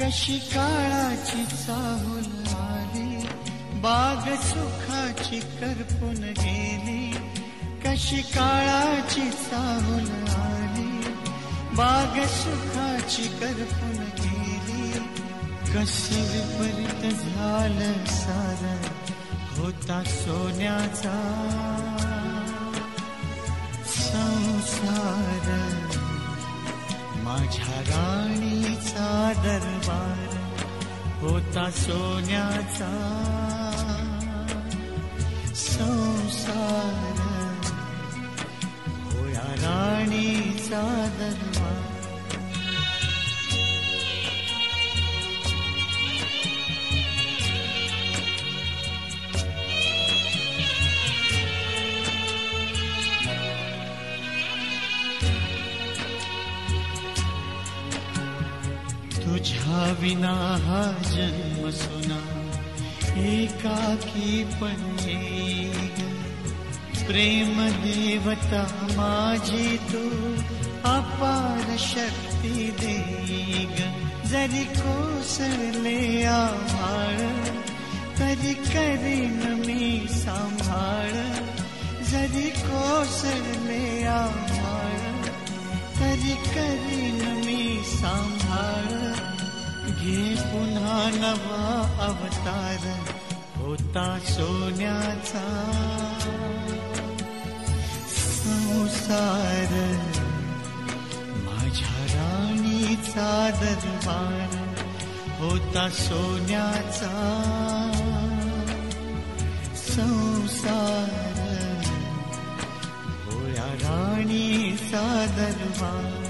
कशी काळाची चाहूल आली, बाग सुखाची करपून गेली. कशी काळाची चाहूल आली, बाग सुखाची करपून गेली. कसे विपरीत झालं सारं, होता सोन्याचा संसार. माझ्या राणीचा दरबार होता सोन्याचा संसार. होया राणीचा दरबार. तुझ्या विना हा जन्म सुना, एकाकी पण येईग. प्रेम देवता माझी तू, अपार शक्ती देईग. जरी कोसळले आभाळ, तरी करीन मी सांभाळ. जरी कोसळले आभाळ, तरी करीन मी सांभाळ. घे पुन्हा नवा अवतार, होता सोन्याचा संसार. माझ्या राणीचा दरबार होता सोन्याचा संसार. होया राणीचा दरबार.